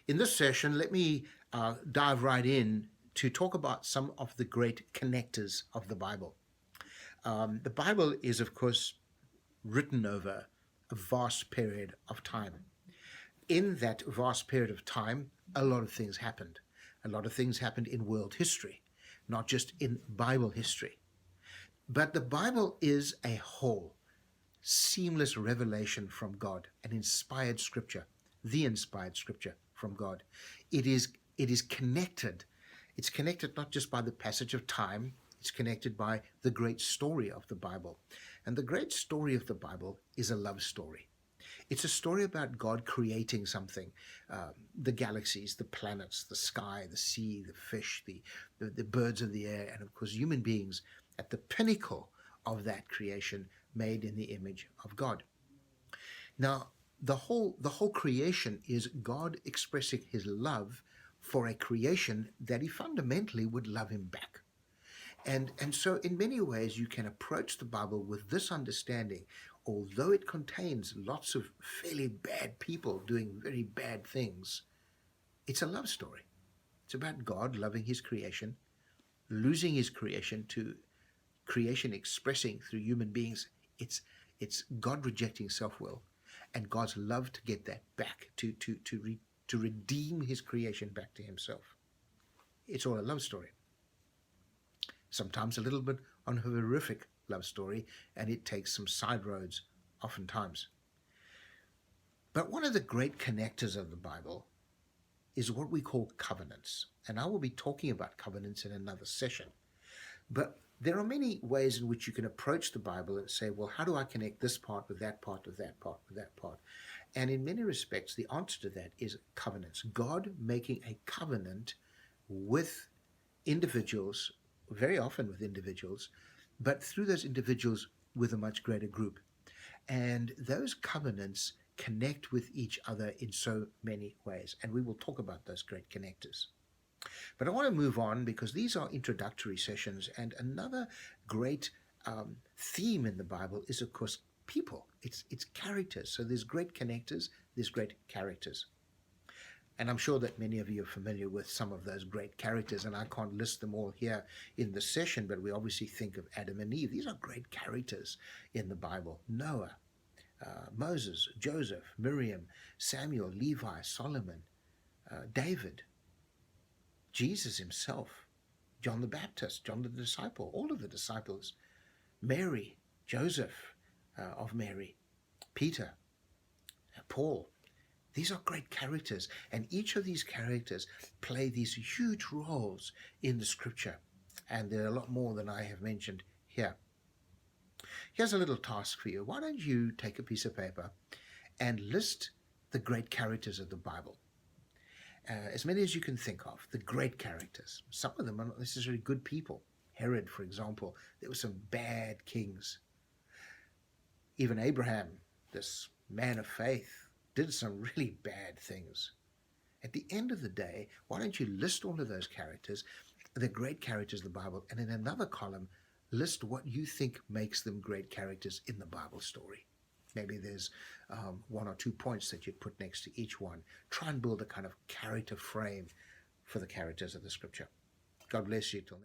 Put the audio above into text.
In this session, let me dive right in to talk about some of the great connectors of the Bible. The Bible is, of course, written over a vast period of time. In that vast period of time, a lot of things happened. A lot of things happened in world history, not just in Bible history. But the Bible is a whole, seamless revelation from God, an inspired scripture, the inspired scripture from God. It is it is connected. It's connected not just by the passage of time, it's connected by the great story of the Bible. And the great story of the Bible is a love story. It's a story about God creating something, the galaxies, the planets, the sky, the sea, the fish, the birds of the air, and of course human beings at the pinnacle of that creation made in the image of God. Now, the whole creation is God expressing his love for a creation that he fundamentally would love him back. And so in many ways you can approach the Bible with this understanding. Although it contains lots of fairly bad people doing very bad things, it's a love story. It's about God loving his creation, losing his creation to creation expressing through human beings. It's God rejecting self-will and God's love to get that back, to redeem his creation back to himself. It's all a love story. Sometimes a little bit on a horrific love story, and it takes some side roads oftentimes. But one of the great connectors of the Bible is what we call covenants. And I will be talking about covenants in another session. But there are many ways in which you can approach the Bible and say, well, how do I connect this part with that part, with that part, with that part? And in many respects, the answer to that is covenants. God making a covenant with individuals, very often with individuals, but through those individuals with a much greater group. And those covenants connect with each other in so many ways. And we will talk about those great connectors. But I want to move on because these are introductory sessions. And another great theme in the Bible is, of course, people. It's characters. So there's great connectors, there's great characters. And I'm sure that many of you are familiar with some of those great characters, and I can't list them all here in the session, but we obviously think of Adam and Eve. These are great characters in the Bible. Noah, Moses, Joseph, Miriam, Samuel, Levi, Solomon, David, Jesus himself, John the Baptist, John the disciple, all of the disciples, Mary, Joseph of Mary, Peter, Paul. These are great characters, and each of these characters play these huge roles in the scripture, and there are a lot more than I have mentioned here. Here's a little task for you. Why don't you take a piece of paper and list the great characters of the Bible? As many as you can think of, the great characters. Some of them are not necessarily good people. Herod, for example, there were some bad kings. Even Abraham, this man of faith, did some really bad things. At the end of the day, why don't you list all of those characters, the great characters of the Bible, and in another column, list what you think makes them great characters in the Bible story. Maybe there's 1 or 2 points that you put next to each one. Try and build a kind of character frame for the characters of the scripture. God bless you till next.